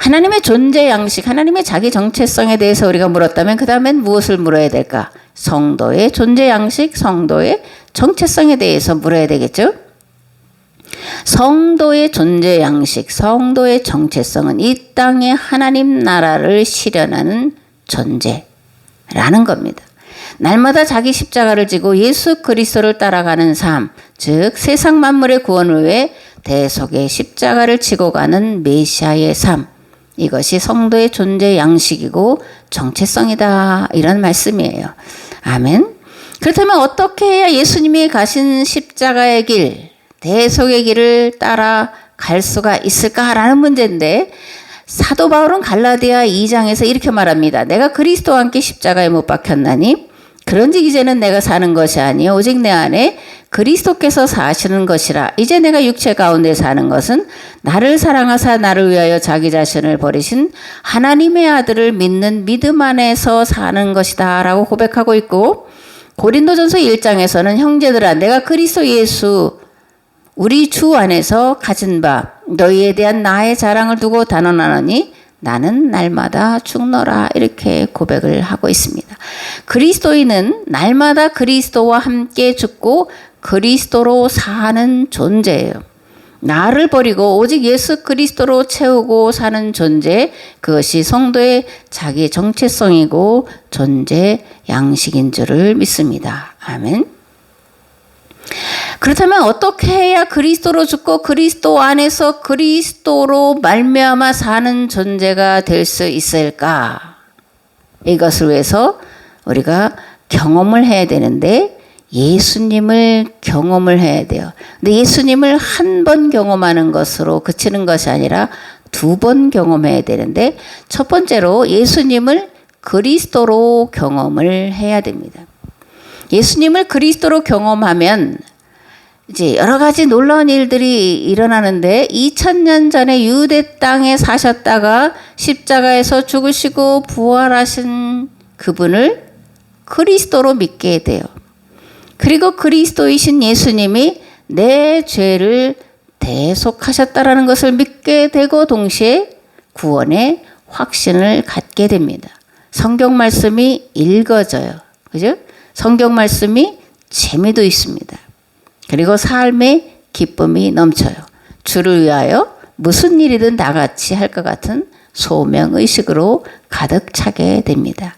하나님의 존재 양식, 하나님의 자기 정체성에 대해서 우리가 물었다면 그 다음엔 무엇을 물어야 될까? 성도의 존재 양식, 성도의 정체성에 대해서 물어야 되겠죠? 성도의 존재 양식, 성도의 정체성은 이 땅에 하나님 나라를 실현하는 존재라는 겁니다. 날마다 자기 십자가를 지고 예수 그리스도를 따라가는 삶, 즉 세상 만물의 구원을 위해 대속의 십자가를 지고 가는 메시아의 삶, 이것이 성도의 존재 양식이고 정체성이다, 이런 말씀이에요. 아멘. 그렇다면 어떻게 해야 예수님이 가신 십자가의 길, 대속의 길을 따라 갈 수가 있을까라는 문제인데, 사도 바울은 갈라디아 2장에서 이렇게 말합니다. 내가 그리스도와 함께 십자가에 못 박혔나니 그런즉 이제는 내가 사는 것이 아니요 오직 내 안에 그리스도께서 사시는 것이라. 이제 내가 육체 가운데 사는 것은 나를 사랑하사 나를 위하여 자기 자신을 버리신 하나님의 아들을 믿는 믿음 안에서 사는 것이다 라고 고백하고 있고, 고린도전서 1장에서는 형제들아 내가 그리스도 예수 우리 주 안에서 가진 바 너희에 대한 나의 자랑을 두고 단언하노니 나는 날마다 죽노라, 이렇게 고백을 하고 있습니다. 그리스도인은 날마다 그리스도와 함께 죽고 그리스도로 사는 존재예요. 나를 버리고 오직 예수 그리스도로 채우고 사는 존재, 그것이 성도의 자기 정체성이고 존재 양식인 줄을 믿습니다. 아멘. 그렇다면 어떻게 해야 그리스도로 죽고 그리스도 안에서 그리스도로 말미암아 사는 존재가 될 수 있을까? 이것을 위해서 우리가 경험을 해야 되는데, 예수님을 경험을 해야 돼요. 근데 예수님을 한 번 경험하는 것으로 그치는 것이 아니라 2번 경험해야 되는데, 첫 번째로 예수님을 그리스도로 경험을 해야 됩니다. 예수님을 그리스도로 경험하면 이제 여러 가지 놀라운 일들이 일어나는데, 2000년 전에 유대 땅에 사셨다가 십자가에서 죽으시고 부활하신 그분을 그리스도로 믿게 돼요. 그리고 그리스도이신 예수님이 내 죄를 대속하셨다라는 것을 믿게 되고 동시에 구원의 확신을 갖게 됩니다. 성경 말씀이 읽어져요. 그죠? 성경 말씀이 재미도 있습니다. 그리고 삶의 기쁨이 넘쳐요. 주를 위하여 무슨 일이든 다 같이 할 것 같은 소명의식으로 가득 차게 됩니다.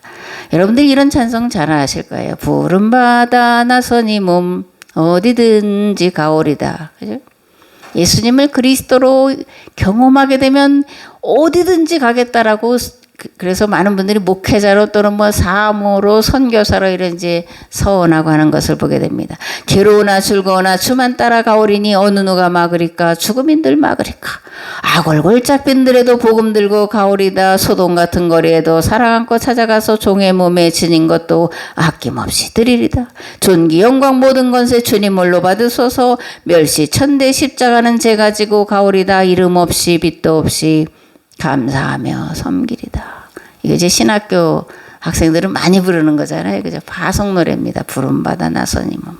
여러분들 이런 찬송 잘 아실 거예요. 푸른 바다 나선이 몸 어디든지 가오리다. 그죠? 예수님을 그리스도로 경험하게 되면 어디든지 가겠다라고, 그래서 많은 분들이 목회자로 또는 뭐 사모로 선교사로 이런 이제 서원하고 하는 것을 보게 됩니다. 괴로우나 즐거우나 주만 따라가오리니 어느 누가 막으리까 죽음인들 막으리까. 아골골짝 빈들에도 복음 들고 가오리다. 소돔 같은 거리에도 사랑 안고 찾아가서 종의 몸에 지닌 것도 아낌없이 드리리다. 존귀 영광 모든 건세 주님 홀로 받으소서. 멸시 천대 십자가는 제가 지고 가오리다. 이름 없이 빛도 없이 감사하며 섬기리다. 이게 이제 신학교 학생들은 많이 부르는 거잖아요. 그죠? 파송 노래입니다. 푸른 바다 나선이 몸.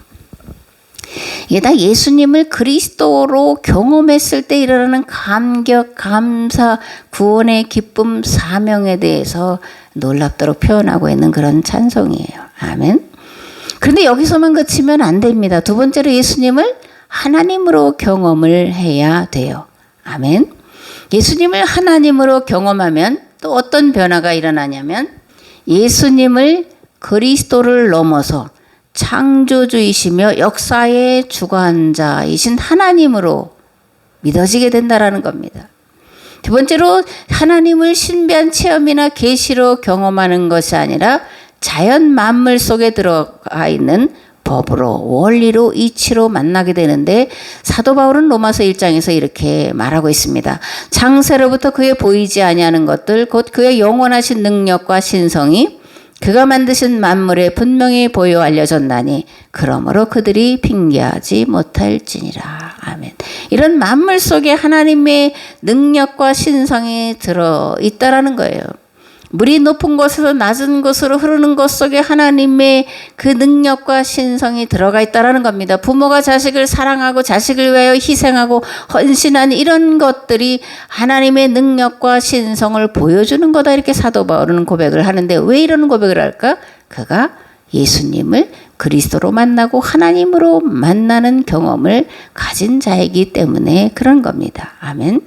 이게 다 예수님을 그리스도로 경험했을 때 일어나는 감격, 감사, 구원의 기쁨, 사명에 대해서 놀랍도록 표현하고 있는 그런 찬송이에요. 아멘. 그런데 여기서만 그치면 안 됩니다. 2번째로 예수님을 하나님으로 경험을 해야 돼요. 아멘. 예수님을 하나님으로 경험하면 또 어떤 변화가 일어나냐면, 예수님을 그리스도를 넘어서 창조주이시며 역사의 주관자이신 하나님으로 믿어지게 된다라는 겁니다. 2번째로 하나님을 신비한 체험이나 계시로 경험하는 것이 아니라 자연 만물 속에 들어가 있는 법으로, 원리로, 이치로 만나게 되는데, 사도 바울은 로마서 1장에서 이렇게 말하고 있습니다. 창세로부터 그의 보이지 아니하는 것들 곧 그의 영원하신 능력과 신성이 그가 만드신 만물에 분명히 보여 알려졌나니 그러므로 그들이 핑계하지 못할지니라. 아멘. 이런 만물 속에 하나님의 능력과 신성이 들어있다라는 거예요. 물이 높은 곳에서 낮은 곳으로 흐르는 것 속에 하나님의 그 능력과 신성이 들어가 있다라는 겁니다. 부모가 자식을 사랑하고 자식을 위하여 희생하고 헌신한 이런 것들이 하나님의 능력과 신성을 보여주는 거다, 이렇게 사도 바울은 고백을 하는데, 왜 이런 고백을 할까? 그가 예수님을 그리스도로 만나고 하나님으로 만나는 경험을 가진 자이기 때문에 그런 겁니다. 아멘.